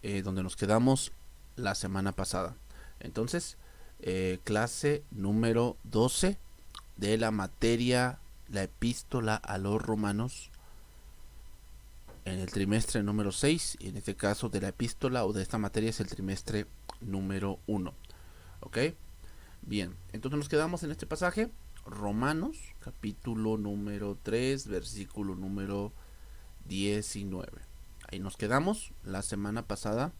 donde nos quedamos la semana pasada. Entonces, clase número 12 de la materia la epístola a los romanos en el trimestre número 6, y en este caso de la epístola o de esta materia es el trimestre número 1. ¿Ok? Bien, entonces nos quedamos en este pasaje, Romanos, capítulo número 3, versículo número 19. Ahí nos quedamos la semana pasada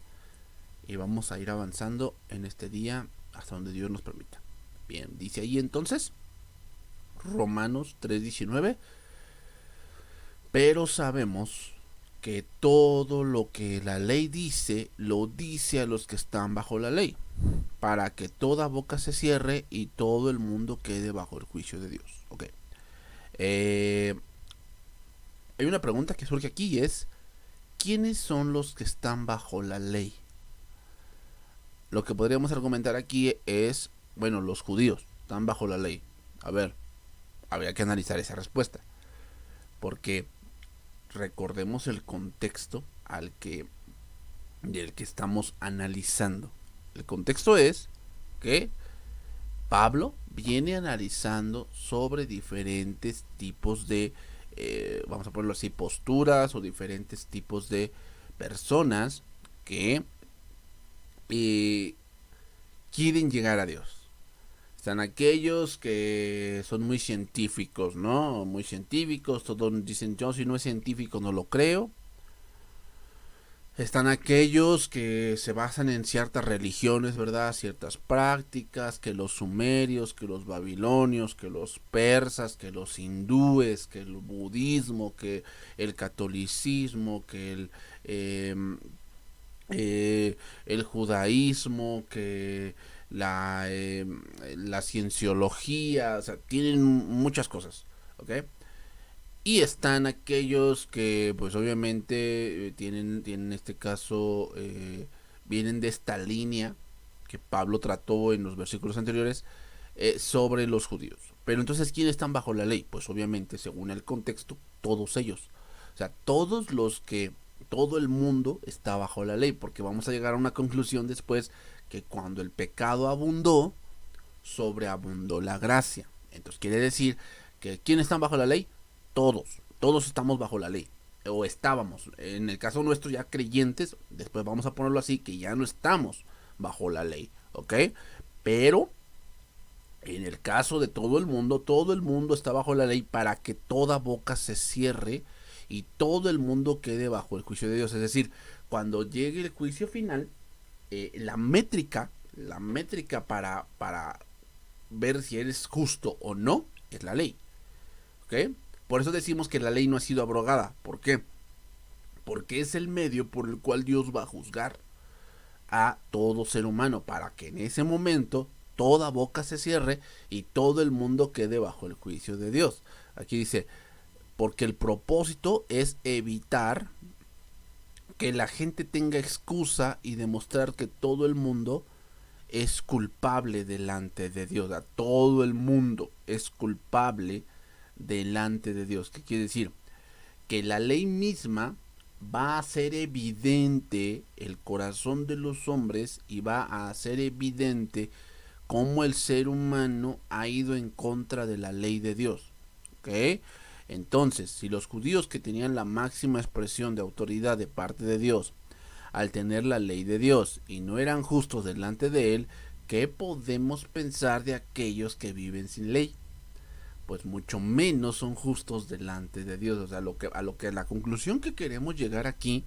y vamos a ir avanzando en este día hasta donde Dios nos permita. Bien, dice ahí entonces, Romanos 3:19, pero sabemos que todo lo que la ley dice, lo dice a los que están bajo la ley, para que toda boca se cierre y todo el mundo quede bajo el juicio de Dios. Ok. Hay una pregunta que surge aquí y es, ¿quiénes son los que están bajo la ley? Lo que podríamos argumentar aquí es, bueno, los judíos están bajo la ley. A ver, habría que analizar esa respuesta, porque recordemos el contexto del que estamos analizando. El contexto es que Pablo viene analizando sobre diferentes tipos de, vamos a ponerlo así, posturas o diferentes tipos de personas que quieren llegar a Dios. Están aquellos que son muy científicos, ¿no? Muy científicos, todos dicen, yo si no es científico no lo creo. Están aquellos que se basan en ciertas religiones, ¿verdad? Ciertas prácticas, que los sumerios, que los babilonios, que los persas, que los hindúes, que el budismo, que el catolicismo, que el judaísmo, que la cienciología, o sea, tienen muchas cosas, ¿ok? Y están aquellos que, pues obviamente, tienen en este caso, vienen de esta línea que Pablo trató en los versículos anteriores sobre los judíos. Pero entonces, ¿quiénes están bajo la ley? Pues obviamente, según el contexto, todos ellos. O sea, todo el mundo está bajo la ley, porque vamos a llegar a una conclusión después que cuando el pecado abundó, sobreabundó la gracia. Entonces quiere decir que ¿quiénes están bajo la ley? Todos estamos bajo la ley, o estábamos, en el caso nuestro ya creyentes, después vamos a ponerlo así, que ya no estamos bajo la ley, ¿ok? Pero en el caso de todo el mundo está bajo la ley para que toda boca se cierre y todo el mundo quede bajo el juicio de Dios. Es decir, cuando llegue el juicio final, la métrica para ver si eres justo o no es la ley, ¿ok? Por eso decimos que la ley no ha sido abrogada. ¿Por qué? Porque es el medio por el cual Dios va a juzgar a todo ser humano, para que en ese momento toda boca se cierre y todo el mundo quede bajo el juicio de Dios. Aquí dice, porque el propósito es evitar que la gente tenga excusa y demostrar que todo el mundo es culpable delante de Dios. A todo el mundo es culpable delante de Dios. ¿Qué quiere decir? Que la ley misma va a hacer evidente el corazón de los hombres y va a hacer evidente cómo el ser humano ha ido en contra de la ley de Dios. ¿Ok? Entonces, si los judíos, que tenían la máxima expresión de autoridad de parte de Dios, al tener la ley de Dios y no eran justos delante de él, ¿qué podemos pensar de aquellos que viven sin ley? Pues mucho menos son justos delante de Dios. O sea, la conclusión que queremos llegar aquí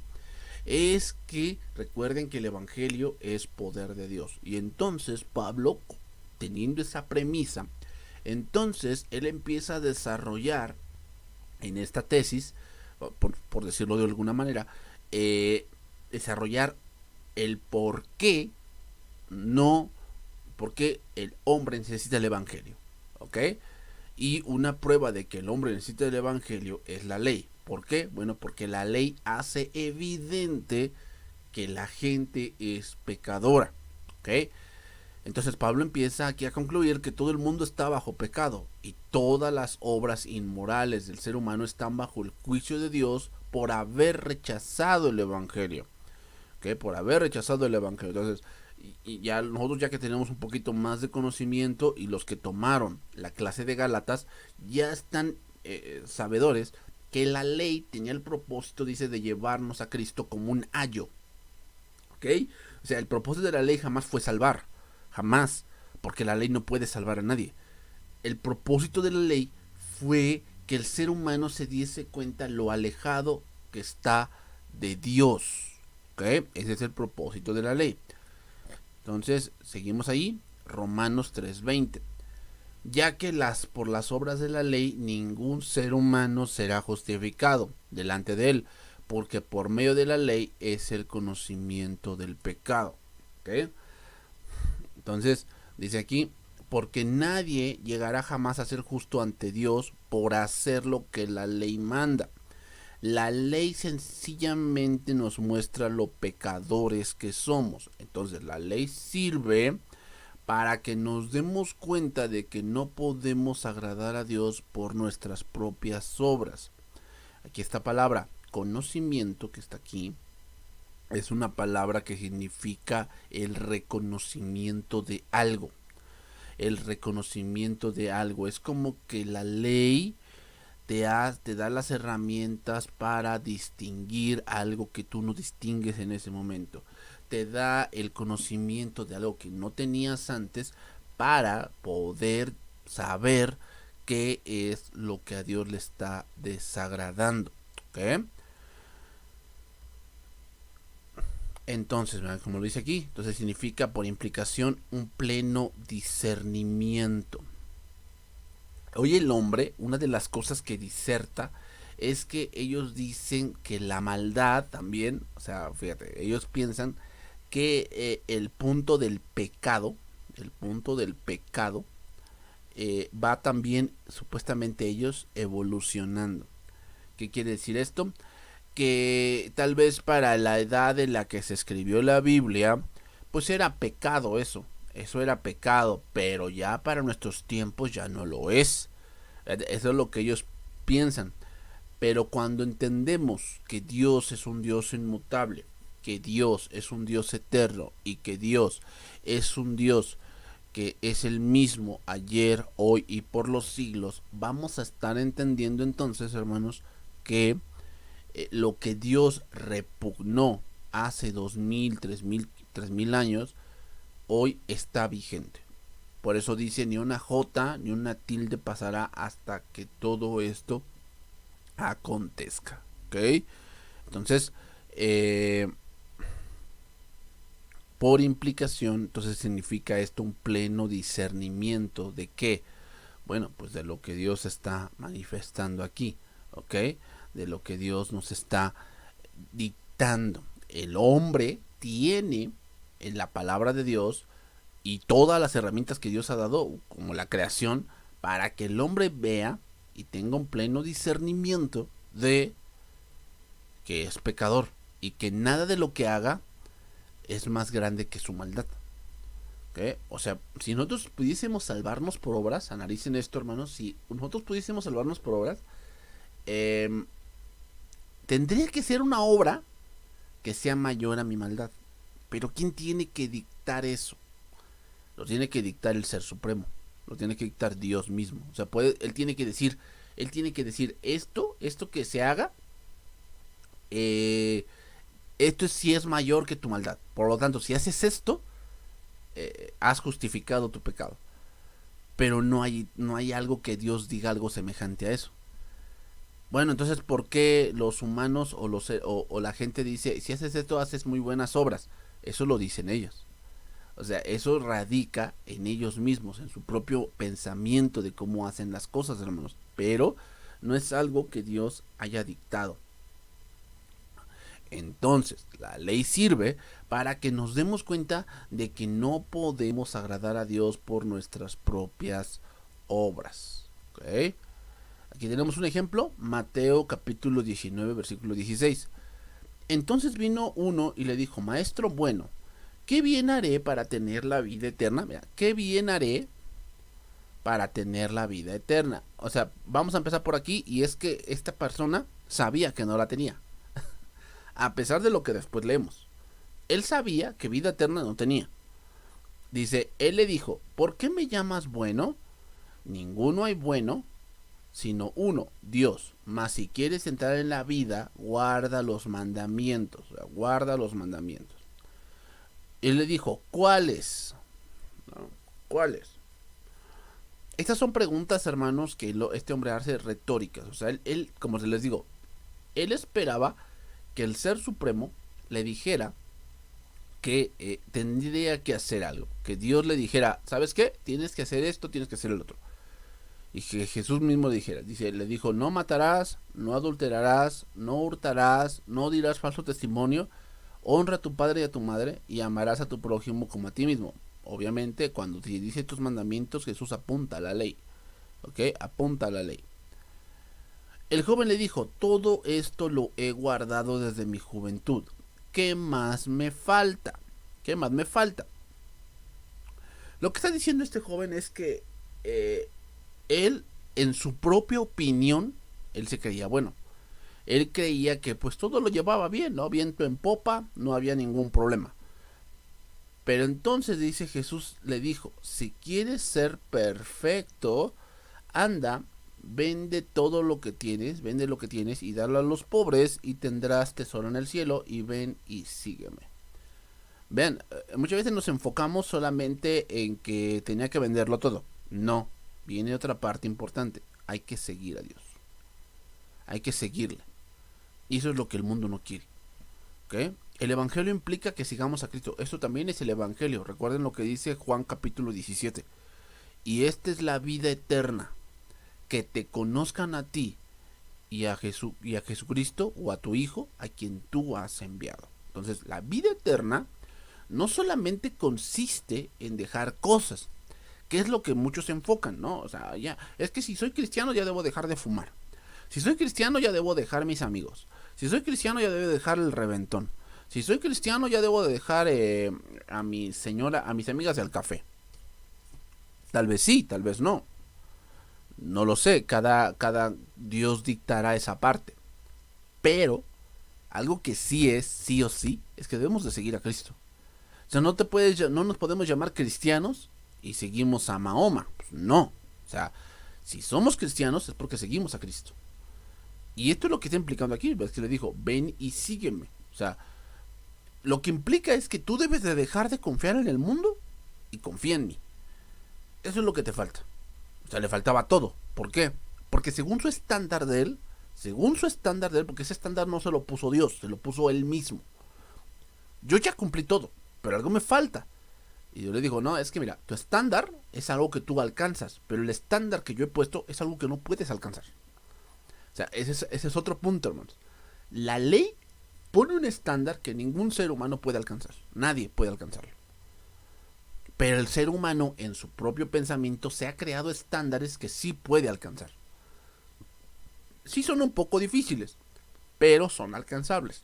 es que recuerden que el evangelio es poder de Dios. Y entonces Pablo, teniendo esa premisa, entonces él empieza a desarrollar en esta tesis, por decirlo de alguna manera, desarrollar el por qué no, por qué el hombre necesita el evangelio, ¿ok? Y una prueba de que el hombre necesita el evangelio es la ley. ¿Por qué? Bueno, porque la ley hace evidente que la gente es pecadora, ¿ok? Entonces Pablo empieza aquí a concluir que todo el mundo está bajo pecado y todas las obras inmorales del ser humano están bajo el juicio de Dios por haber rechazado el evangelio. ¿ok? Por haber rechazado el evangelio. Entonces, y ya nosotros, ya que tenemos un poquito más de conocimiento, y los que tomaron la clase de Gálatas ya están sabedores que la ley tenía el propósito, dice, de llevarnos a Cristo como un ayo, ¿ok? O sea, el propósito de la ley jamás fue salvar, jamás, porque la ley no puede salvar a nadie. El propósito de la ley fue que el ser humano se diese cuenta lo alejado que está de Dios, ¿ok? Ese es el propósito de la ley. Entonces, seguimos ahí, Romanos 3:20. Ya que por las obras de la ley ningún ser humano será justificado delante de él, porque por medio de la ley es el conocimiento del pecado. ¿Okay? Entonces, dice aquí, porque nadie llegará jamás a ser justo ante Dios por hacer lo que la ley manda. La ley sencillamente nos muestra lo pecadores que somos. Entonces, la ley sirve para que nos demos cuenta de que no podemos agradar a Dios por nuestras propias obras. Aquí esta palabra, conocimiento, que está aquí, es una palabra que significa el reconocimiento de algo. El reconocimiento de algo. Es como que la ley te da las herramientas para distinguir algo que tú no distingues en ese momento. Te da el conocimiento de algo que no tenías antes para poder saber qué es lo que a Dios le está desagradando. ¿Okay? Entonces, como lo dice aquí, entonces significa por implicación un pleno discernimiento. Hoy el hombre, una de las cosas que diserta es que ellos dicen que la maldad también, o sea, fíjate, ellos piensan que el punto del pecado, va también, supuestamente ellos, evolucionando. ¿Qué quiere decir esto? Que tal vez para la edad en la que se escribió la Biblia, pues era pecado eso era pecado, pero ya para nuestros tiempos ya no lo es. Eso es lo que ellos piensan. Pero cuando entendemos que Dios es un Dios inmutable, que Dios es un Dios eterno y que Dios es un Dios que es el mismo ayer, hoy y por los siglos, vamos a estar entendiendo entonces, hermanos, que lo que Dios repugnó hace 2000, 3000 años, hoy está vigente. Por eso dice, ni una jota ni una tilde pasará hasta que todo esto acontezca. ¿Ok? Entonces, por implicación, entonces significa esto un pleno discernimiento de qué. Bueno, pues de lo que Dios está manifestando aquí. ¿Ok? De lo que Dios nos está dictando. El hombre tiene en la palabra de Dios y todas las herramientas que Dios ha dado, como la creación, para que el hombre vea y tenga un pleno discernimiento de que es pecador y que nada de lo que haga es más grande que su maldad. ¿Okay? O sea, si nosotros pudiésemos salvarnos por obras, analicen esto, hermanos, si nosotros pudiésemos salvarnos por obras, tendría que ser una obra que sea mayor a mi maldad. Pero ¿quién tiene que dictar eso? Lo tiene que dictar el Ser Supremo. Lo tiene que dictar Dios mismo. O sea, él tiene que decir esto que se haga, esto sí es mayor que tu maldad. Por lo tanto, si haces esto, has justificado tu pecado. Pero no hay algo que Dios diga algo semejante a eso. Bueno, entonces, ¿por qué los humanos o la gente dice, si haces esto, haces muy buenas obras? Eso lo dicen ellos. O sea, eso radica en ellos mismos, en su propio pensamiento de cómo hacen las cosas, hermanos. Pero no es algo que Dios haya dictado. Entonces, la ley sirve para que nos demos cuenta de que no podemos agradar a Dios por nuestras propias obras. ¿Okay? Aquí tenemos un ejemplo, Mateo capítulo 19, versículo 16. Entonces vino uno y le dijo, maestro bueno, ¿qué bien haré para tener la vida eterna? Mira, ¿qué bien haré para tener la vida eterna? O sea, vamos a empezar por aquí, y es que esta persona sabía que no la tenía. A pesar de lo que después leemos. Él sabía que vida eterna no tenía. Dice, él le dijo, ¿por qué me llamas bueno? Ninguno hay bueno, sino uno, Dios. Mas si quieres entrar en la vida, guarda los mandamientos. O sea, guarda los mandamientos. Él le dijo, ¿cuáles? ¿No? ¿Cuáles? Estas son preguntas, hermanos, que este hombre hace retóricas. O sea, él, como se les digo, él esperaba que el Ser Supremo le dijera que tendría que hacer algo. Que Dios le dijera, ¿sabes qué? Tienes que hacer esto, tienes que hacer el otro. Y que Jesús mismo le dijera, le dijo, no matarás, no adulterarás, no hurtarás, no dirás falso testimonio, honra a tu padre y a tu madre y amarás a tu prójimo como a ti mismo. Obviamente, cuando te dice estos mandamientos, Jesús apunta a la ley. ¿Ok? Apunta a la ley. El joven le dijo, todo esto lo he guardado desde mi juventud. ¿Qué más me falta? ¿Qué más me falta? Lo que está diciendo este joven es que él, en su propia opinión, él se creía bueno. Él creía que pues todo lo llevaba bien, ¿no? Viento en popa, no había ningún problema. Pero entonces dice Jesús, le dijo, si quieres ser perfecto, anda, vende todo lo que tienes, vende lo que tienes y dalo a los pobres y tendrás tesoro en el cielo y ven y sígueme. Vean, muchas veces nos enfocamos solamente en que tenía que venderlo todo. No, viene otra parte importante, hay que seguir a Dios. Hay que seguirle. Y eso es lo que el mundo no quiere. ¿Ok? El evangelio implica que sigamos a Cristo. Esto también es el evangelio. Recuerden lo que dice Juan capítulo 17. Y esta es la vida eterna, que te conozcan a ti y a Jesucristo o a tu Hijo, a quien tú has enviado. Entonces, la vida eterna no solamente consiste en dejar cosas, que es lo que muchos se enfocan, ¿no? O sea, ya, es que si soy cristiano ya debo dejar de fumar. Si soy cristiano ya debo dejar mis amigos. Si soy cristiano ya debo dejar el reventón. Si soy cristiano ya debo de dejar a mi señora, a mis amigas del café. Tal vez sí, tal vez no. No lo sé, cada Dios dictará esa parte. Pero algo que sí es, sí o sí, es que debemos de seguir a Cristo. O sea, no nos podemos llamar cristianos y seguimos a Mahoma. Pues no. O sea, si somos cristianos es porque seguimos a Cristo. Y esto es lo que está implicando aquí. Es que le dijo, ven y sígueme. O sea, lo que implica es que tú debes de dejar de confiar en el mundo y confía en mí. Eso es lo que te falta. O sea, le faltaba todo. ¿Por qué? Porque según su estándar de él, porque ese estándar no se lo puso Dios, se lo puso él mismo. Yo ya cumplí todo, pero algo me falta. Y yo le digo, no, es que mira, tu estándar es algo que tú alcanzas, pero el estándar que yo he puesto es algo que no puedes alcanzar. O sea, ese es otro punto, hermanos. La ley pone un estándar que ningún ser humano puede alcanzar. Nadie puede alcanzarlo. Pero el ser humano en su propio pensamiento se ha creado estándares que sí puede alcanzar. Sí son un poco difíciles, pero son alcanzables.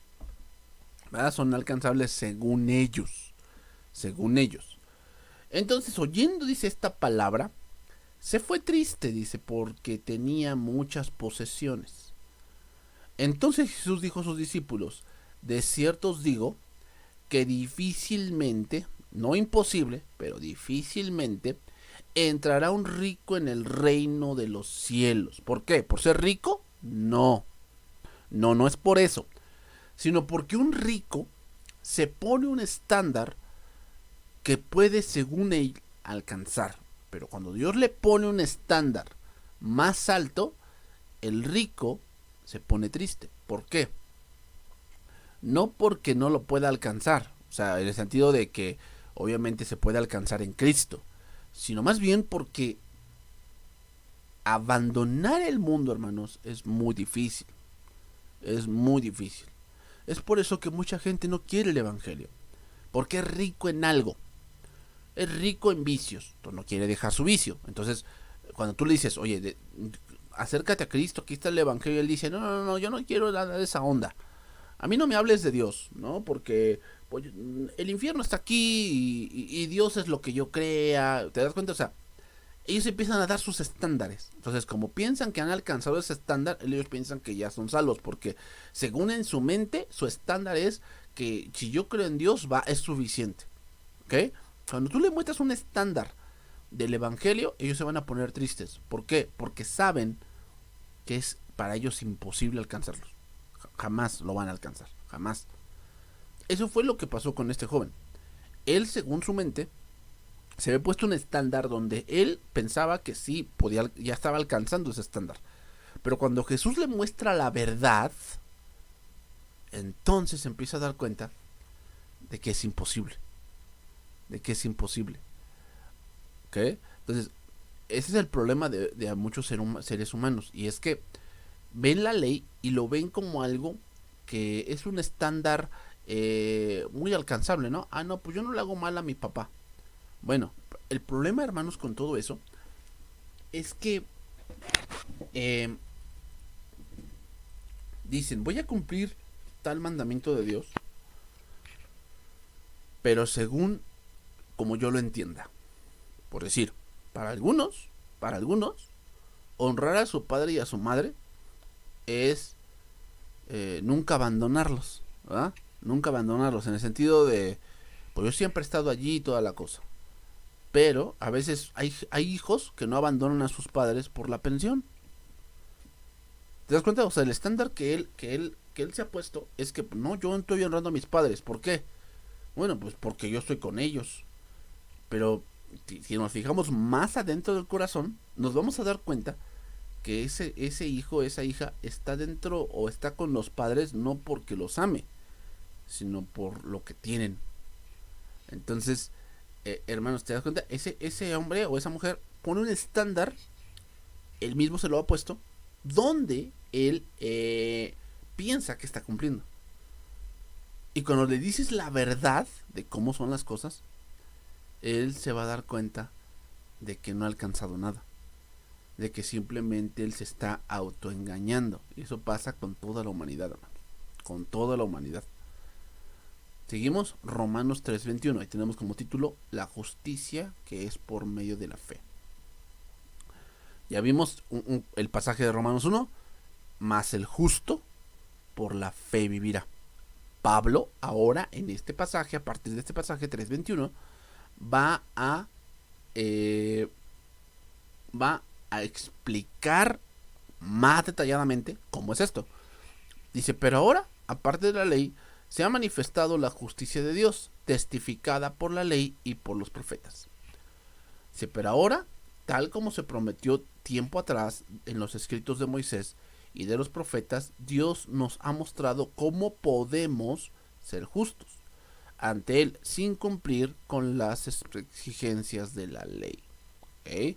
¿Verdad? Son alcanzables según ellos. Según ellos. Entonces, oyendo, dice, esta palabra, se fue triste, dice, porque tenía muchas posesiones. Entonces Jesús dijo a sus discípulos, de cierto os digo que difícilmente, no imposible, pero difícilmente, entrará un rico en el reino de los cielos. ¿Por qué? ¿Por ser rico? No. No es por eso. Sino porque un rico se pone un estándar que puede, según él, alcanzar. Pero cuando Dios le pone un estándar más alto, el rico se pone triste. ¿Por qué? No porque no lo pueda alcanzar, o sea, en el sentido de que obviamente se puede alcanzar en Cristo, sino más bien porque abandonar el mundo, hermanos, es muy difícil. Es muy difícil. Es por eso que mucha gente no quiere el evangelio, porque es rico en algo. Es rico en vicios, entonces no quiere dejar su vicio. Entonces, cuando tú le dices, oye, acércate a Cristo, aquí está el evangelio, él dice, no, yo no quiero nada de esa onda. A mí no me hables de Dios, ¿no? Porque pues, el infierno está aquí y Dios es lo que yo crea. ¿Te das cuenta? O sea, ellos empiezan a dar sus estándares. Entonces, como piensan que han alcanzado ese estándar, ellos piensan que ya son salvos. Porque según en su mente, su estándar es que si yo creo en Dios, es suficiente. ¿Ok? Cuando tú le muestras un estándar del evangelio, ellos se van a poner tristes. ¿Por qué? Porque saben que es para ellos imposible alcanzarlos. Jamás lo van a alcanzar, jamás. Eso fue lo que pasó con este joven. Él, según su mente, se había puesto un estándar donde él pensaba que sí podía, ya estaba alcanzando ese estándar. Pero cuando Jesús le muestra la verdad, entonces empieza a dar cuenta de que es imposible. De que es imposible. ¿Ok? Entonces, ese es el problema de muchos seres humanos. Y es que ven la ley y lo ven como algo que es un estándar muy alcanzable, ¿no? Ah, no, pues yo no le hago mal a mi papá. Bueno, el problema, hermanos, con todo eso es que eh, dicen, voy a cumplir tal mandamiento de Dios, pero según como yo lo entienda. Por decir, para algunos, honrar a su padre y a su madre es nunca abandonarlos, ¿verdad? Nunca abandonarlos, en el sentido de, pues yo siempre he estado allí y toda la cosa. Pero a veces hay hijos que no abandonan a sus padres por la pensión. ¿Te das cuenta? O sea, el estándar que él se ha puesto es que no, yo estoy honrando a mis padres. ¿Por qué? Bueno, pues porque yo estoy con ellos. Pero si nos fijamos más adentro del corazón, nos vamos a dar cuenta que ese hijo, esa hija está dentro o está con los padres no porque los ame, sino por lo que tienen. Entonces, hermanos, ¿te das cuenta? Ese hombre o esa mujer pone un estándar, él mismo se lo ha puesto, donde él piensa que está cumpliendo. Y cuando le dices la verdad de cómo son las cosas, él se va a dar cuenta de que no ha alcanzado nada. De que simplemente él se está autoengañando. Y eso pasa con toda la humanidad, hermano. Con toda la humanidad. Seguimos Romanos 3:21. Ahí tenemos como título la justicia que es por medio de la fe. Ya vimos el pasaje de Romanos 1. Más el justo por la fe vivirá. Pablo ahora en este pasaje, a partir de este pasaje 3:21, va a explicar más detalladamente cómo es esto. Dice, pero ahora, aparte de la ley, se ha manifestado la justicia de Dios, testificada por la ley y por los profetas. Dice, pero ahora, tal como se prometió tiempo atrás en los escritos de Moisés y de los profetas, Dios nos ha mostrado cómo podemos ser justos ante él sin cumplir con las exigencias de la ley. ¿Okay?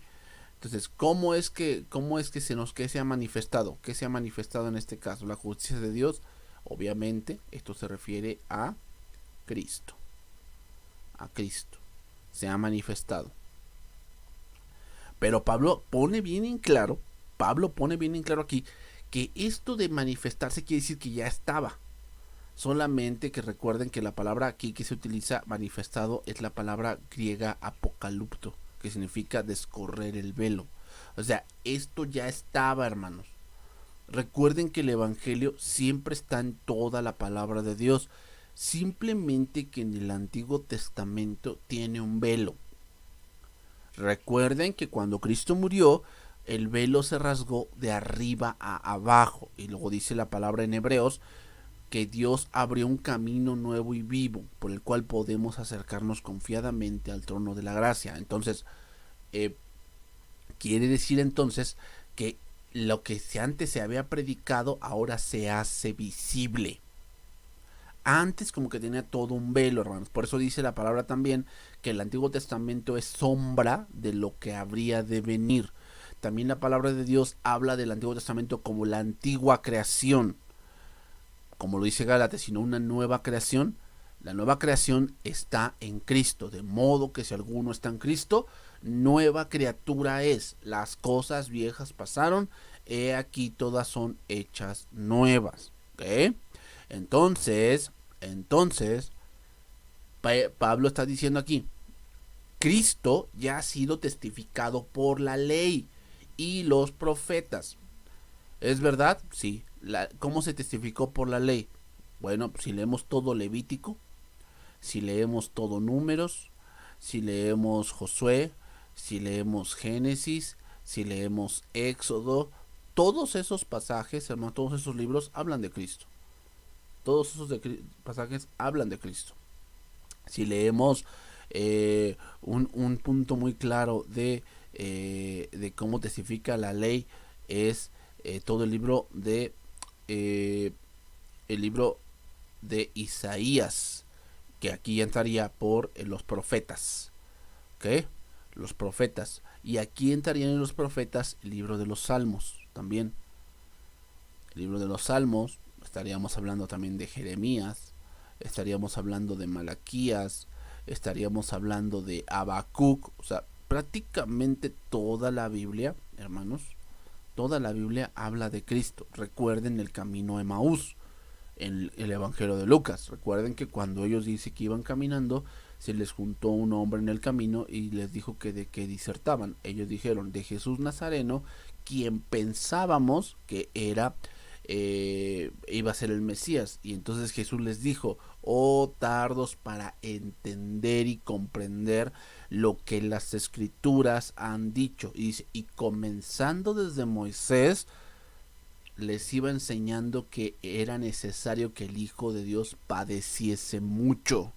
Entonces, ¿cómo es que qué se ha manifestado? ¿Qué se ha manifestado en este caso? La justicia de Dios. Obviamente, esto se refiere a Cristo. A Cristo. Se ha manifestado. Pero Pablo pone bien en claro aquí que esto de manifestarse quiere decir que ya estaba. Solamente que recuerden que la palabra aquí que se utiliza manifestado es la palabra griega apocalupto, que significa descorrer el velo. O sea, esto ya estaba, hermanos. Recuerden que el evangelio siempre está en toda la palabra de Dios. Simplemente que en el Antiguo Testamento tiene un velo. Recuerden que cuando Cristo murió, el velo se rasgó de arriba a abajo. Y luego dice la palabra en Hebreos que Dios abrió un camino nuevo y vivo por el cual podemos acercarnos confiadamente al trono de la gracia. Entonces, quiere decir entonces que lo que antes se había predicado ahora se hace visible. Antes como que tenía todo un velo, hermanos. Por eso dice la palabra también que el Antiguo Testamento es sombra de lo que habría de venir. También la palabra de Dios habla del Antiguo Testamento como la antigua creación. Como lo dice Gálatas, sino una nueva creación. La nueva creación está en Cristo, de modo que si alguno está en Cristo, nueva criatura es. Las cosas viejas pasaron, he aquí todas son hechas nuevas. ¿Okay? Entonces, Pablo está diciendo aquí, Cristo ya ha sido testificado por la ley y los profetas. ¿Es verdad? Sí. ¿Cómo se testificó por la ley? Bueno, si leemos todo Levítico, si leemos todo Números, si leemos Josué, si leemos Génesis, si leemos Éxodo, todos esos pasajes, hermano, todos esos libros hablan de Cristo. Todos esos pasajes hablan de Cristo. Si leemos un punto muy claro de cómo testifica la ley, es todo eh, el libro de Isaías, que aquí entraría por los profetas, ¿ok? Los profetas. Y aquí entrarían en los profetas el libro de los Salmos también. El libro de los Salmos, estaríamos hablando también de Jeremías, estaríamos hablando de Malaquías, estaríamos hablando de Habacuc, o sea, prácticamente toda la Biblia, hermanos, toda la Biblia habla de Cristo. Recuerden el camino a Emaús en el Evangelio de Lucas. Recuerden que cuando ellos dicen que iban caminando, se les juntó un hombre en el camino y les dijo que de qué disertaban. Ellos dijeron de Jesús Nazareno, quien pensábamos que iba a ser el Mesías. Y entonces Jesús les dijo: oh tardos para entender y comprender lo que las escrituras han dicho. Y dice, y comenzando desde Moisés, les iba enseñando que era necesario que el Hijo de Dios padeciese mucho. O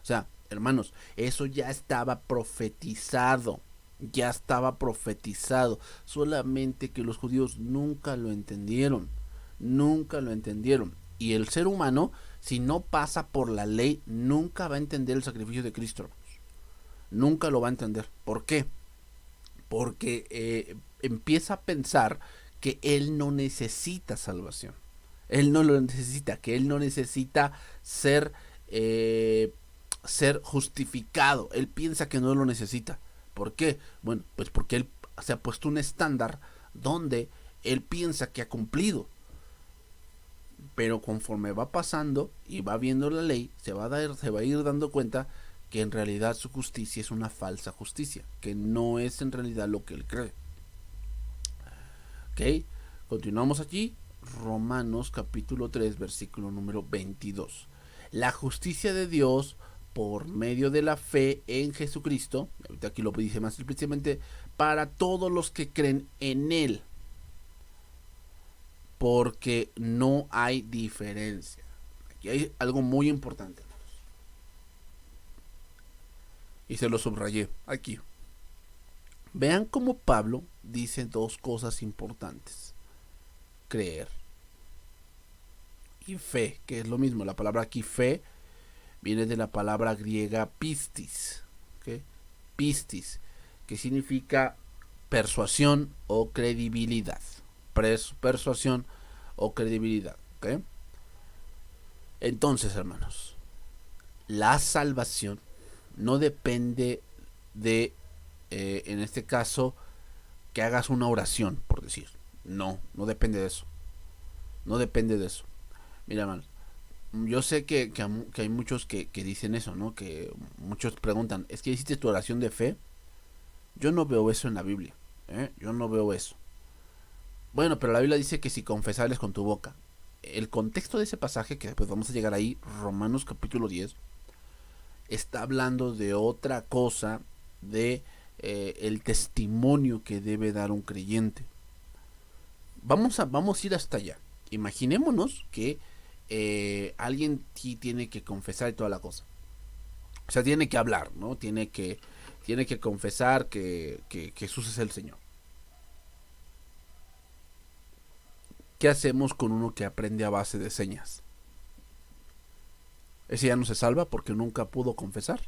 sea, hermanos, eso ya estaba profetizado. Ya estaba profetizado. Solamente que los judíos nunca lo entendieron. Nunca lo entendieron. Y el ser humano, si no pasa por la ley, nunca va a entender el sacrificio de Cristo, hermanos. Nunca lo va a entender. ¿Por qué? Porque empieza a pensar que él no necesita salvación. Él no lo necesita, que él no necesita ser, ser justificado. Él piensa que no lo necesita. ¿Por qué? Bueno, pues porque él se ha puesto un estándar donde él piensa que ha cumplido. Pero conforme va pasando y va viendo la ley, se va a ir dando cuenta que en realidad su justicia es una falsa justicia, que no es en realidad lo que él cree. Ok, continuamos aquí. Romanos capítulo 3, versículo número 22. La justicia de Dios por medio de la fe en Jesucristo, ahorita aquí lo dice más explícitamente, para todos los que creen en Él, porque no hay diferencia. Aquí hay algo muy importante, y se lo subrayé aquí. Vean cómo Pablo dice dos cosas importantes: creer y fe, que es lo mismo. La palabra aquí fe viene de la palabra griega pistis, ¿okay? Pistis, que significa persuasión o credibilidad. Persuasión o credibilidad, ¿okay? Entonces, hermanos, la salvación no depende de, en este caso, que hagas una oración, por decir. No, no depende de eso. No depende de eso. Mira, hermanos, yo sé que hay muchos que dicen eso, ¿no? Que muchos preguntan, ¿es que hiciste tu oración de fe? Yo no veo eso en la Biblia, ¿eh? Yo no veo eso. Bueno, pero la Biblia dice que si confesares con tu boca. El contexto de ese pasaje, que después vamos a llegar ahí, Romanos capítulo 10, está hablando de otra cosa, de el testimonio que debe dar un creyente. Vamos a ir hasta allá. Imaginémonos que alguien tiene que confesar y toda la cosa. O sea, tiene que hablar, ¿no? Tiene que confesar que Jesús es el Señor. ¿Qué hacemos con uno que aprende a base de señas? Ese ya no se salva porque nunca pudo confesar.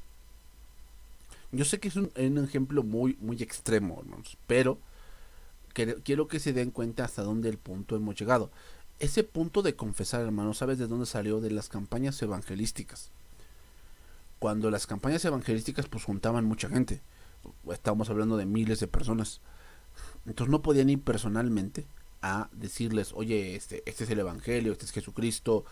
Yo sé que es un ejemplo muy extremo, hermanos, pero quiero que se den cuenta hasta dónde el punto hemos llegado. Ese punto de confesar, hermanos, ¿sabes de dónde salió? De las campañas evangelísticas. Cuando las campañas evangelísticas pues juntaban mucha gente, estábamos hablando de miles de personas, entonces no podían ir personalmente a decirles, oye, este es el evangelio, este es Jesucristo,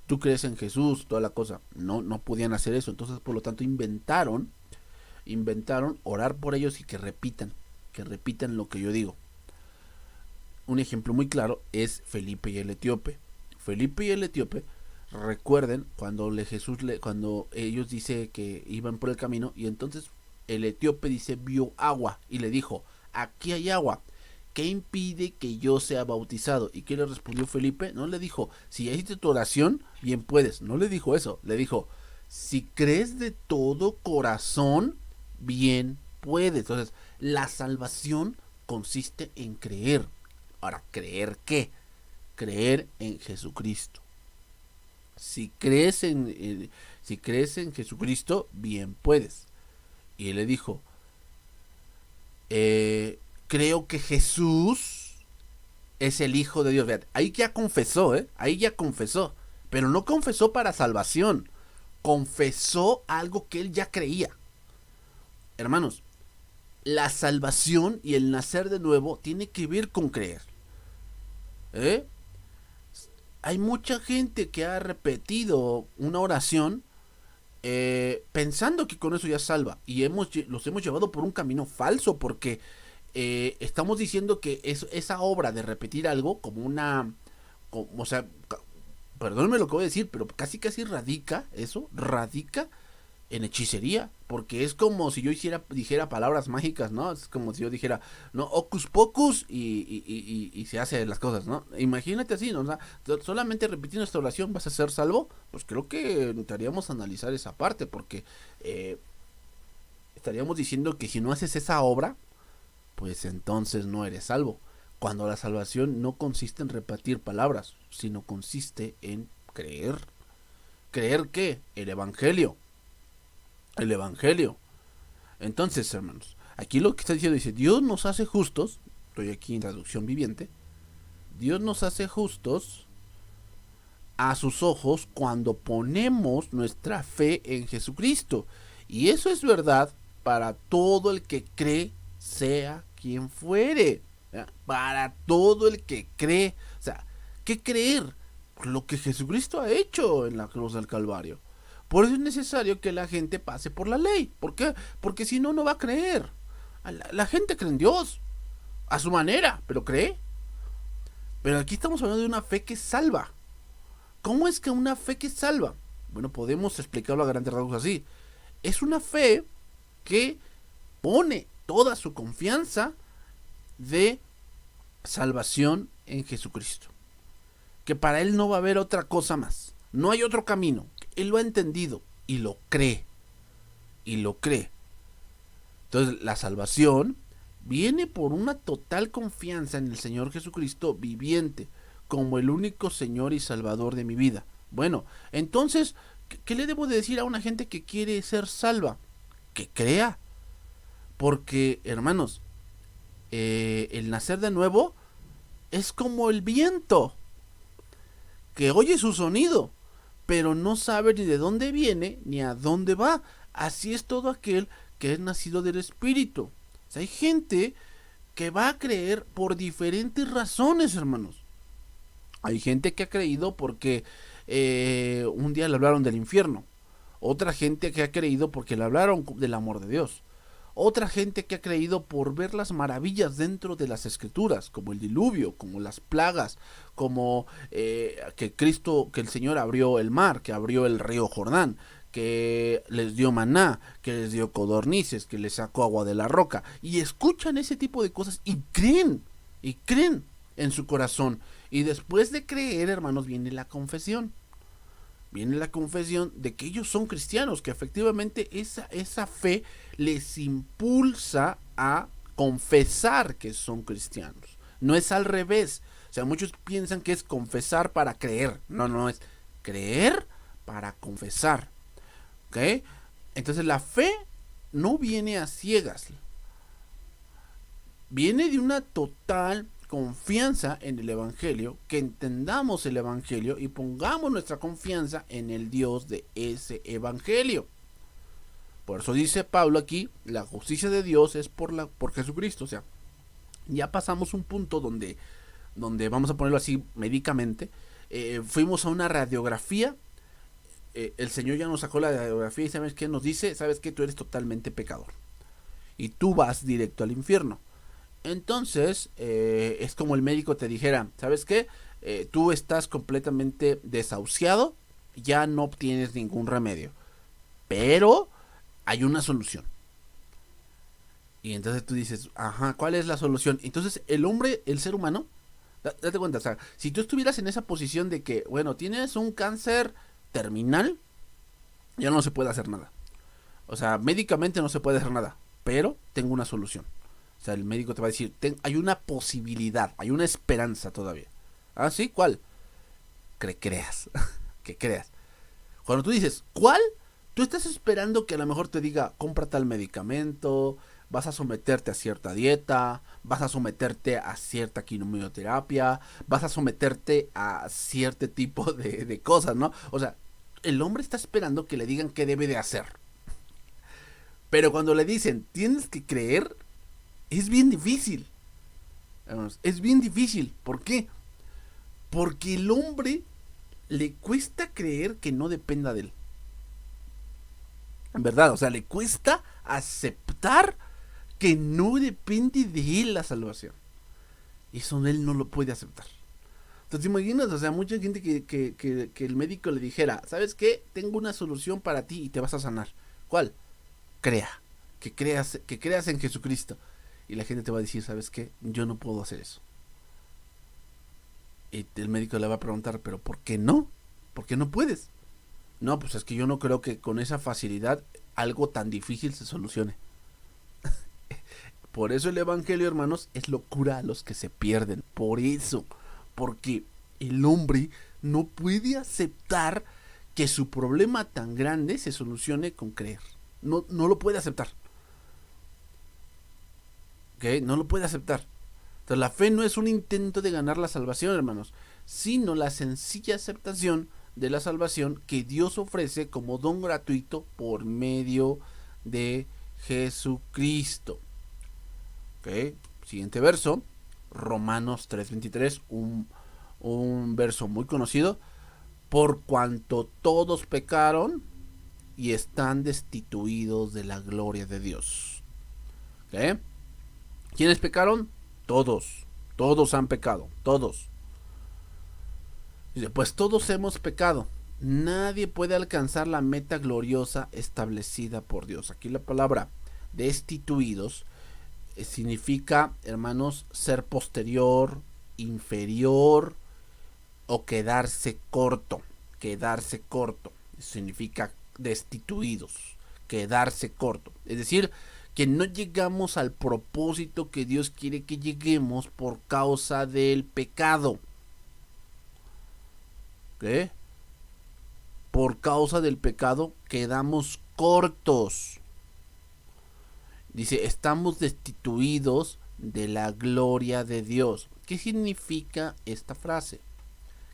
tú crees en Jesús, toda la cosa. No podían hacer eso. Entonces, por lo tanto, inventaron orar por ellos y que repitan lo que yo digo. Un ejemplo muy claro es Felipe y el etíope. Felipe y el etíope Recuerden cuando cuando ellos dice que iban por el camino y entonces el etíope dice vio agua y le dijo, aquí hay agua, ¿qué impide que yo sea bautizado? ¿Y qué le respondió Felipe? No le dijo, si hiciste tu oración, bien puedes. No le dijo eso, le dijo, si crees de todo corazón, bien puedes. Entonces, la salvación consiste en creer. Ahora, ¿creer qué? Creer en Jesucristo. Si crees en Jesucristo, bien puedes. Y él le dijo, creo que Jesús es el Hijo de Dios. Vean, ahí ya confesó, ahí ya confesó. Pero no confesó para salvación. Confesó algo que él ya creía. Hermanos, la salvación y el nacer de nuevo tiene que ver con creer. ¿Eh? Hay mucha gente que ha repetido una oración pensando que con eso ya salva. Y los hemos llevado por un camino falso porque estamos diciendo que esa obra de repetir algo como una... o sea, perdónenme lo que voy a decir, pero casi radica en hechicería, porque es como si yo dijera palabras mágicas, ¿no? Es como si yo dijera, no, hocus pocus y se hace las cosas, ¿no? Imagínate así, ¿no? O sea, solamente repitiendo esta oración vas a ser salvo, pues creo que necesitaríamos analizar esa parte, porque estaríamos diciendo que si no haces esa obra, pues entonces no eres salvo. Cuando la salvación no consiste en repetir palabras, sino consiste en creer. ¿Creer qué? El Evangelio. El Evangelio. Entonces, hermanos, aquí lo que está diciendo dice, Dios nos hace justos, estoy aquí en traducción viviente, Dios nos hace justos a sus ojos cuando ponemos nuestra fe en Jesucristo. Y eso es verdad para todo el que cree, sea quien fuere. ¿Ya? Para todo el que cree. O sea, ¿qué creer? Lo que Jesucristo ha hecho en la cruz del Calvario. Por eso es necesario que la gente pase por la ley. ¿Por qué? Porque si no, no va a creer. La gente cree en Dios. A su manera, pero cree. Pero aquí estamos hablando de una fe que salva. ¿Cómo es que una fe que salva? Bueno, podemos explicarlo a grandes rasgos así. Es una fe que pone toda su confianza de salvación en Jesucristo. Que para él no va a haber otra cosa más. No hay otro camino. Él lo ha entendido y lo cree. Y lo cree. Entonces la salvación viene por una total confianza en el Señor Jesucristo viviente, como el único Señor y Salvador de mi vida. Bueno, entonces, ¿qué le debo de decir a una gente que quiere ser salva? Que crea. Porque, hermanos, el nacer de nuevo es como el viento, que oye su sonido, pero no sabe ni de dónde viene ni a dónde va. Así es todo aquel que es nacido del Espíritu. O sea, hay gente que va a creer por diferentes razones, hermanos. Hay gente que ha creído porque un día le hablaron del infierno. Otra gente que ha creído porque le hablaron del amor de Dios. Otra gente que ha creído por ver las maravillas dentro de las escrituras, como el diluvio, como las plagas, como que el Señor abrió el mar, que abrió el río Jordán, que les dio maná, que les dio codornices, que les sacó agua de la roca. Y escuchan ese tipo de cosas y creen en su corazón. Y después de creer, hermanos, viene la confesión. Viene la confesión de que ellos son cristianos, que efectivamente esa fe les impulsa a confesar que son cristianos. No es al revés. O sea, muchos piensan que es confesar para creer. No, es creer para confesar. ¿Ok? Entonces la fe no viene a ciegas. Viene de una total confianza en el Evangelio, que entendamos el Evangelio y pongamos nuestra confianza en el Dios de ese Evangelio. Por eso dice Pablo aquí, la justicia de Dios es por Jesucristo. O sea, ya pasamos un punto donde vamos a ponerlo así médicamente, fuimos a una radiografía, el Señor ya nos sacó la radiografía y ¿sabes qué nos dice? ¿Sabes qué? Tú eres totalmente pecador y tú vas directo al infierno. Entonces, es como el médico te dijera, ¿sabes qué? Tú estás completamente desahuciado ya no obtienes ningún remedio. Pero hay una solución. Y entonces tú dices, ajá, ¿cuál es la solución? Entonces el hombre, el ser humano, date cuenta, o sea, si tú estuvieras en esa posición de que, bueno, tienes un cáncer terminal, ya no se puede hacer nada. O sea, médicamente no se puede hacer nada, pero tengo una solución. O sea, el médico te va a decir, hay una posibilidad, hay una esperanza todavía. ¿Ah, sí? ¿Cuál? Que creas, que creas. Cuando tú dices, ¿cuál? Tú estás esperando que a lo mejor te diga, compra tal medicamento, vas a someterte a cierta dieta, vas a someterte a cierta quimioterapia, vas a someterte a cierto tipo de cosas, ¿no? O sea, el hombre está esperando que le digan qué debe de hacer. Pero cuando le dicen, tienes que creer, es bien difícil. Es bien difícil. ¿Por qué? Porque el hombre le cuesta creer que no dependa de él. En verdad, o sea, le cuesta aceptar que no depende de él la salvación. Eso él no lo puede aceptar. Entonces, imaginas, o sea, mucha gente que el médico le dijera, ¿sabes qué? Tengo una solución para ti y te vas a sanar. ¿Cuál? Crea. Que creas en Jesucristo. Y la gente te va a decir, ¿sabes qué? Yo no puedo hacer eso. Y el médico le va a preguntar, ¿pero por qué no? ¿Por qué no puedes? No, pues es que yo no creo que con esa facilidad algo tan difícil se solucione. Por eso el evangelio, hermanos, es locura a los que se pierden. Por eso. Porque el hombre no puede aceptar que su problema tan grande se solucione con creer. No, no lo puede aceptar. ¿Ok? No lo puede aceptar. Entonces la fe no es un intento de ganar la salvación, hermanos, sino la sencilla aceptación de la salvación que Dios ofrece como don gratuito por medio de Jesucristo. ¿Ok? Siguiente verso, Romanos 3:23, un verso muy conocido. Por cuanto todos pecaron y están destituidos de la gloria de Dios. ¿Ok? ¿Quiénes pecaron? Todos. Todos han pecado. Todos. Dice, pues todos hemos pecado. Nadie puede alcanzar la meta gloriosa establecida por Dios. Aquí la palabra destituidos significa, hermanos, ser posterior, inferior o quedarse corto. Quedarse corto. Significa destituidos. Quedarse corto. Es decir, que no llegamos al propósito que Dios quiere que lleguemos por causa del pecado. ¿Qué? Por causa del pecado quedamos cortos. Dice, estamos destituidos de la gloria de Dios. ¿Qué significa esta frase?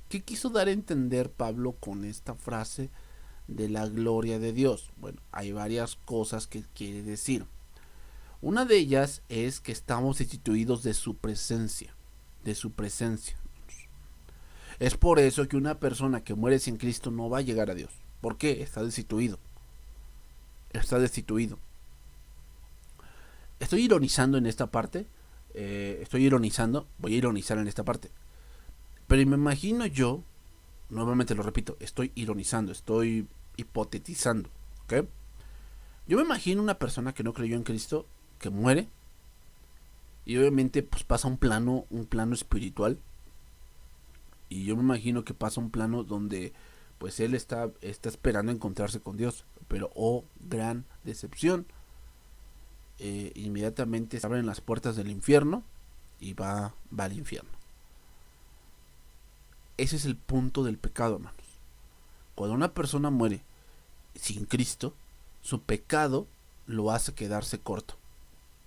¿Qué quiso dar a entender Pablo con esta frase de la gloria de Dios? Bueno, hay varias cosas que quiere decir. Una de ellas es que estamos destituidos de su presencia. De su presencia. Es por eso que una persona que muere sin Cristo no va a llegar a Dios. ¿Por qué? Está destituido. Está destituido. Estoy ironizando en esta parte. Voy a ironizar en esta parte. Pero me imagino yo, nuevamente lo repito, estoy ironizando, estoy hipotetizando. ¿Ok? Yo me imagino una persona que no creyó en Cristo, que muere. Y obviamente pues pasa un plano espiritual. Y yo me imagino que pasa un plano donde pues él está esperando encontrarse con Dios. Pero oh, gran decepción. Inmediatamente se abren las puertas del infierno y va al infierno. Ese es el punto del pecado, hermanos. Cuando una persona muere sin Cristo, su pecado lo hace quedarse corto.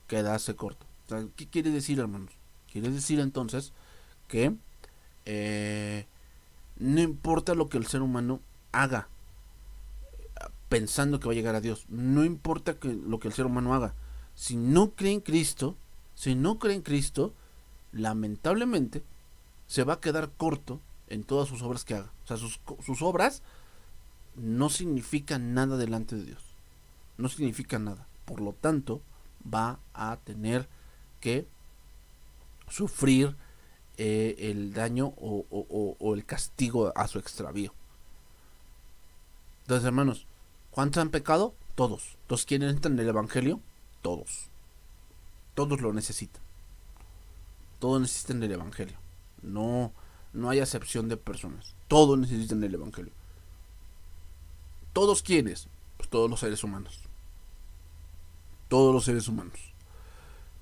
Quedarse corto. O sea, ¿qué quiere decir, hermanos? Quiere decir entonces que no importa lo que el ser humano haga pensando que va a llegar a Dios. No importa lo que el ser humano haga. Si no cree en Cristo, lamentablemente se va a quedar corto en todas sus obras que haga. O sea, sus obras no significan nada delante de Dios. No significan nada. Por lo tanto, va a tener que sufrir el daño o el castigo a su extravío. Entonces, hermanos, ¿cuántos han pecado? Todos. ¿Todos quieren entrar en el evangelio? Todos. Todos lo necesitan. Todos necesitan el evangelio. No, no hay acepción de personas. Todos necesitan el evangelio. ¿Todos quiénes? Pues todos los seres humanos. Todos los seres humanos.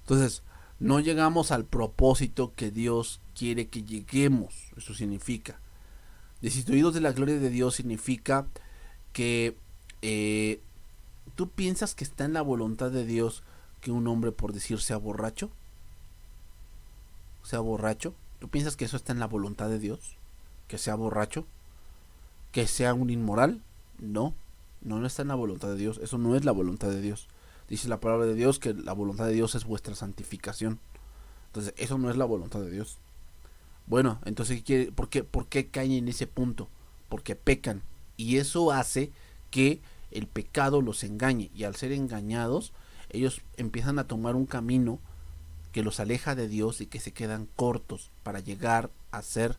Entonces, no llegamos al propósito que Dios quiere que lleguemos. Eso significa. Destituidos de la gloria de Dios significa que tú piensas que está en la voluntad de Dios que un hombre, por decir, sea borracho. Sea borracho. ¿Tú piensas que eso está en la voluntad de Dios? Que sea borracho. Que sea un inmoral. No. No está en la voluntad de Dios. Eso no es la voluntad de Dios. Dice la palabra de Dios que la voluntad de Dios es vuestra santificación. Entonces, eso no es la voluntad de Dios. Bueno, entonces, ¿por qué caen en ese punto? Porque pecan. Y eso hace que el pecado los engañe. Y al ser engañados, ellos empiezan a tomar un camino que los aleja de Dios y que se quedan cortos para llegar a ser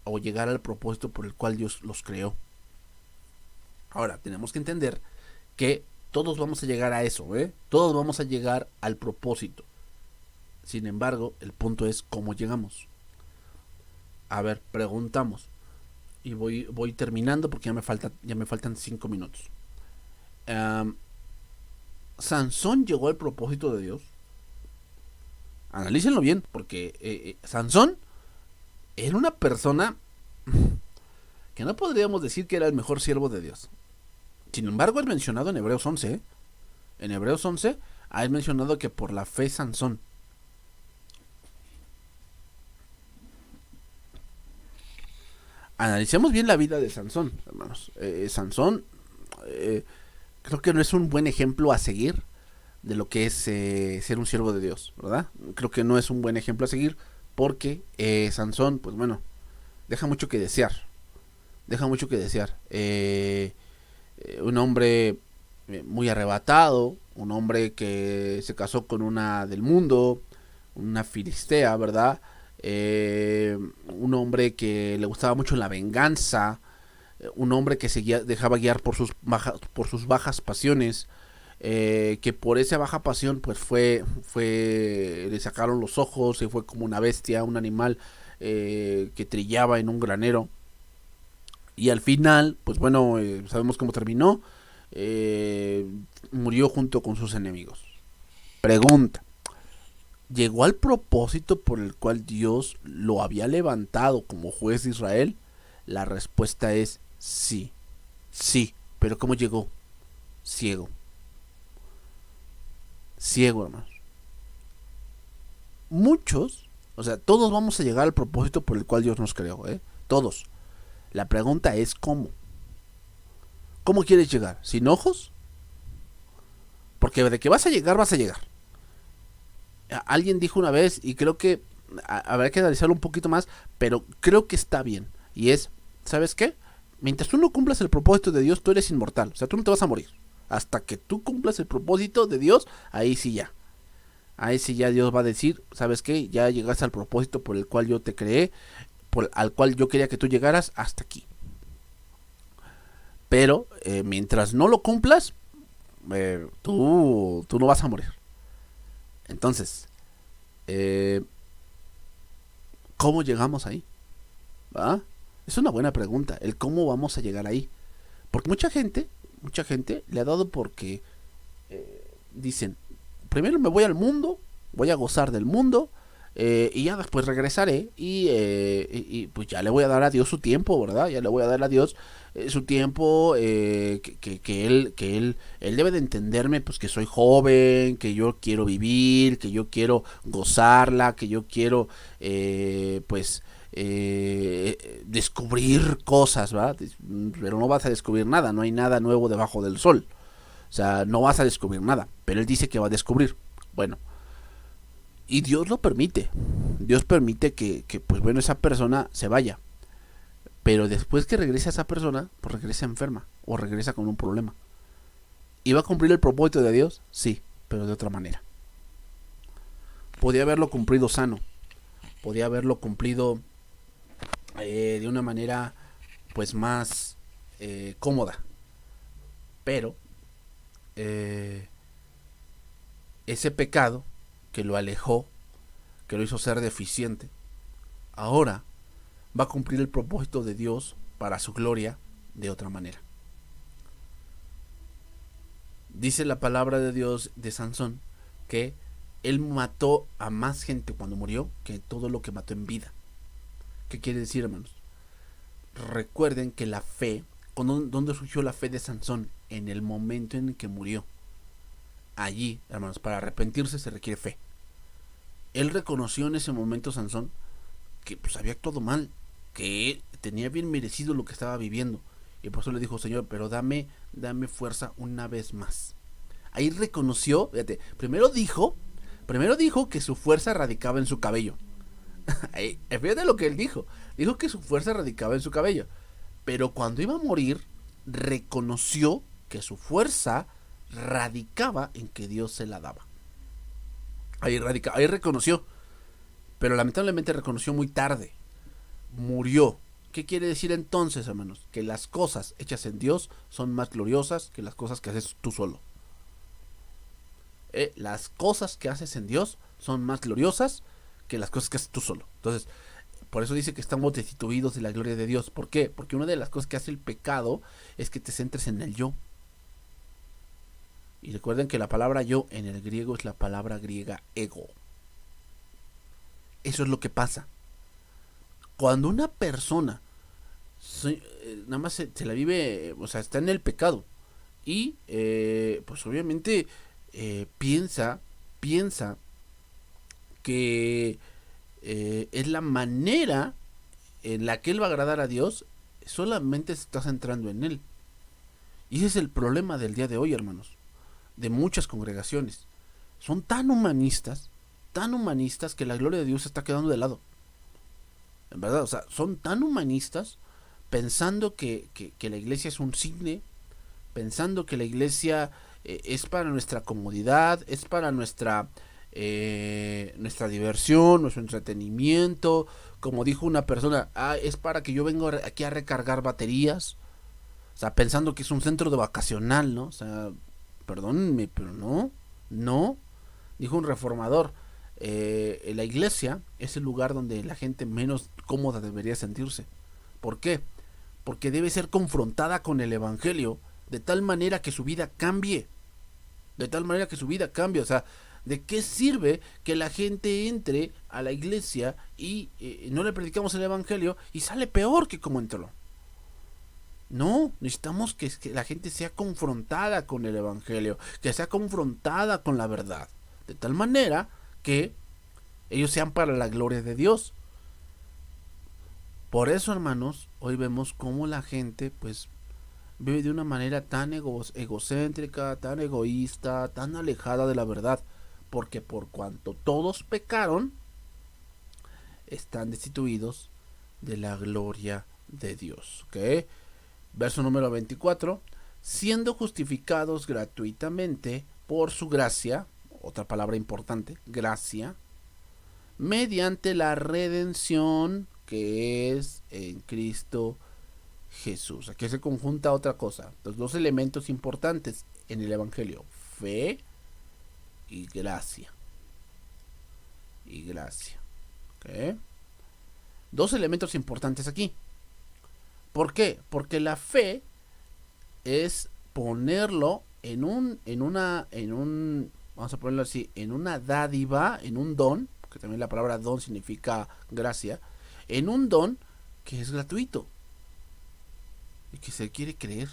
o llegar al propósito por el cual Dios los creó. Ahora, tenemos que entender que todos vamos a llegar a eso, todos vamos a llegar al propósito. Sin embargo, el punto es cómo llegamos. A ver, preguntamos. Y voy terminando porque ya me faltan 5 minutos. ¿Sansón llegó al propósito de Dios? Analícenlo bien, porque Sansón era una persona que no podríamos decir que era el mejor siervo de Dios. Sin embargo, es mencionado en Hebreos 11. En Hebreos 11 es mencionado que por la fe Sansón. Analicemos bien la vida de Sansón, hermanos. Sansón creo que no es un buen ejemplo a seguir de lo que es ser un siervo de Dios, ¿verdad? Creo que no es un buen ejemplo a seguir porque Sansón, pues bueno, deja mucho que desear. Deja mucho que desear. Un hombre muy arrebatado, un hombre que se casó con una del mundo, una filistea, ¿verdad? Un hombre que le gustaba mucho la venganza, un hombre que se dejaba guiar por sus bajas pasiones, que por esa baja pasión pues le sacaron los ojos y fue como una bestia, un animal que trillaba en un granero. Y al final, pues bueno, sabemos cómo terminó. Murió junto con sus enemigos. Pregunta: ¿llegó al propósito por el cual Dios lo había levantado como juez de Israel? La respuesta es sí. Sí. ¿Pero cómo llegó? Ciego. Ciego, hermanos. Muchos, o sea, todos vamos a llegar al propósito por el cual Dios nos creó, todos. La pregunta es ¿cómo? ¿Cómo quieres llegar? ¿Sin ojos? Porque de que vas a llegar, vas a llegar. Alguien dijo una vez, y creo que habrá que analizarlo un poquito más, pero creo que está bien. Y es, ¿sabes qué? Mientras tú no cumplas el propósito de Dios, tú eres inmortal. O sea, tú no te vas a morir. Hasta que tú cumplas el propósito de Dios, ahí sí ya. Ahí sí ya Dios va a decir, ¿sabes qué? Ya llegaste al propósito por el cual yo te creé, al cual yo quería que tú llegaras, hasta aquí. Pero mientras no lo cumplas, tú no vas a morir. Entonces, ¿cómo llegamos ahí? ¿Ah? Es una buena pregunta, el cómo vamos a llegar ahí. Porque mucha gente le ha dado porque dicen, primero me voy al mundo, voy a gozar del mundo, y ya después regresaré y pues ya le voy a dar a Dios su tiempo, ¿verdad? Ya le voy a dar a Dios su tiempo, que él debe de entenderme, pues que soy joven, que yo quiero vivir, que yo quiero gozarla, que yo quiero descubrir cosas, ¿verdad? Pero no vas a descubrir nada, no hay nada nuevo debajo del sol. O sea, no vas a descubrir nada, pero él dice que va a descubrir. Bueno, y Dios lo permite. Dios permite que pues bueno, esa persona se vaya. Pero después que regrese a esa persona, pues regresa enferma o regresa con un problema. ¿Y va a cumplir el propósito de Dios? Sí, pero de otra manera. Podía haberlo cumplido sano. Podía haberlo cumplido de una manera pues más cómoda. Pero ese pecado que lo alejó, que lo hizo ser deficiente, ahora va a cumplir el propósito de Dios para su gloria de otra manera. Dice la palabra de Dios de Sansón que él mató a más gente cuando murió que todo lo que mató en vida. ¿Qué quiere decir, hermanos? Recuerden que la fe, ¿dónde surgió la fe de Sansón? En el momento en el que murió. Allí, hermanos, para arrepentirse se requiere fe. Él reconoció en ese momento, Sansón, que pues había actuado mal, que tenía bien merecido lo que estaba viviendo. Y por eso le dijo: Señor, pero dame fuerza una vez más. Ahí reconoció, fíjate, primero dijo que su fuerza radicaba en su cabello. Fíjate lo que él dijo. Dijo que su fuerza radicaba en su cabello. Pero cuando iba a morir, reconoció que su fuerza radicaba en que Dios se la daba. Ahí reconoció. Pero lamentablemente reconoció muy tarde. Murió. ¿Qué quiere decir entonces, hermanos? Que las cosas hechas en Dios son más gloriosas que las cosas que haces tú solo. Las cosas que haces en Dios son más gloriosas que las cosas que haces tú solo. Entonces, por eso dice que estamos destituidos de la gloria de Dios. ¿Por qué? Porque una de las cosas que hace el pecado es que te centres en el yo. Y recuerden que la palabra yo en el griego es la palabra griega ego. Eso es lo que pasa. Cuando una persona nada más se la vive, o sea, está en el pecado y pues obviamente piensa que es la manera en la que él va a agradar a Dios, solamente se está centrando en él. Y ese es el problema del día de hoy, hermanos, de muchas congregaciones. Son tan humanistas que la gloria de Dios se está quedando de lado. En verdad, o sea, son tan humanistas pensando que la iglesia es un cine, pensando que la iglesia es para nuestra comodidad, es para nuestra diversión, nuestro entretenimiento. Como dijo una persona, es para que yo venga aquí a recargar baterías. O sea, pensando que es un centro de vacacional, ¿no? O sea, perdónenme, pero no. Dijo un reformador, la iglesia es el lugar donde la gente menos cómoda debería sentirse. ¿Por qué? Porque debe ser confrontada con el evangelio de tal manera que su vida cambie. O sea, ¿de qué sirve que la gente entre a la iglesia y no le predicamos el evangelio y sale peor que como entró? No, necesitamos que la gente sea confrontada con el evangelio, que sea confrontada con la verdad, de tal manera que ellos sean para la gloria de Dios. Por eso, hermanos, hoy vemos cómo la gente pues vive de una manera tan egocéntrica, tan egoísta, tan alejada de la verdad, porque por cuanto todos pecaron, están destituidos de la gloria de Dios. ¿Ok? Verso número 24. Siendo justificados gratuitamente por su gracia, otra palabra importante, gracia, mediante la redención que es en Cristo Jesús. Aquí se conjunta otra cosa, los dos elementos importantes en el evangelio: fe y gracia. ¿Okay? Dos elementos importantes aquí. ¿Por qué? Porque la fe es ponerlo vamos a ponerlo así, en una dádiva, en un don, que también la palabra don significa gracia, en un don que es gratuito y que se quiere creer.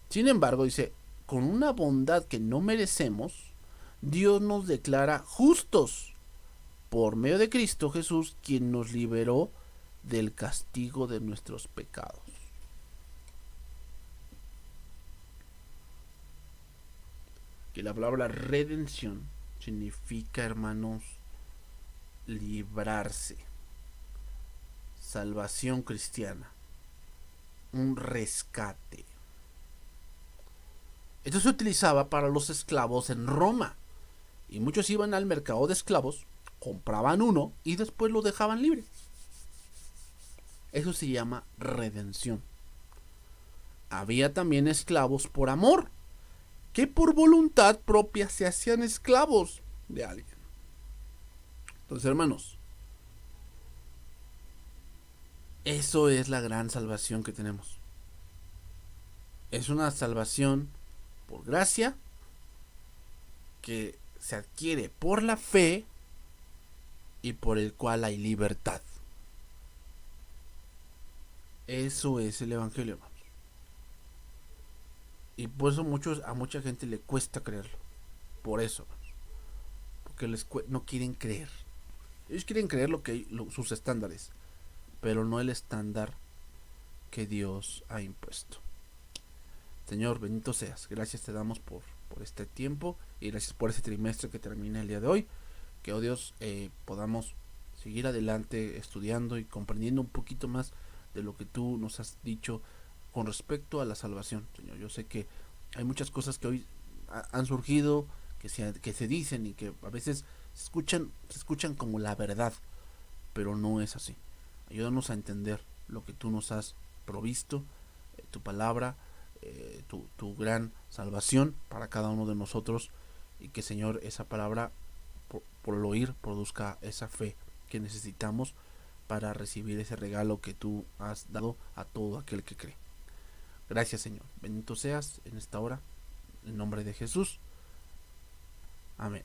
Sin embargo, dice, con una bondad que no merecemos, Dios nos declara justos por medio de Cristo Jesús, quien nos liberó del castigo de nuestros pecados. Que la palabra redención significa, hermanos, librarse, salvación cristiana, un rescate. Esto se utilizaba para los esclavos en Roma, y muchos iban al mercado de esclavos, compraban uno y después lo dejaban libre. Eso se llama redención. había también esclavos por amor, que por voluntad propia se hacían esclavos de alguien. Entonces, hermanos, eso es la gran salvación que tenemos. Es una salvación por gracia que se adquiere por la fe y por el cual hay libertad. Eso es el evangelio, hermanos. Y por eso a mucha gente le cuesta creerlo. Por eso, hermanos. Porque no quieren creer. Ellos quieren creer sus estándares, pero no el estándar que Dios ha impuesto. Señor, bendito seas. Gracias te damos por este tiempo y gracias por este trimestre que termina el día de hoy. Que, oh Dios, podamos seguir adelante estudiando y comprendiendo un poquito más de lo que tú nos has dicho con respecto a la salvación, Señor. Yo sé que hay muchas cosas que hoy han surgido, que se dicen y que a veces se escuchan como la verdad, pero no es así. Ayúdanos a entender lo que tú nos has provisto, tu palabra, tu gran salvación para cada uno de nosotros, y que, Señor, esa palabra por el oír produzca esa fe que necesitamos para recibir ese regalo que tú has dado a todo aquel que cree. Gracias, Señor. Bendito seas en esta hora, en nombre de Jesús. Amén.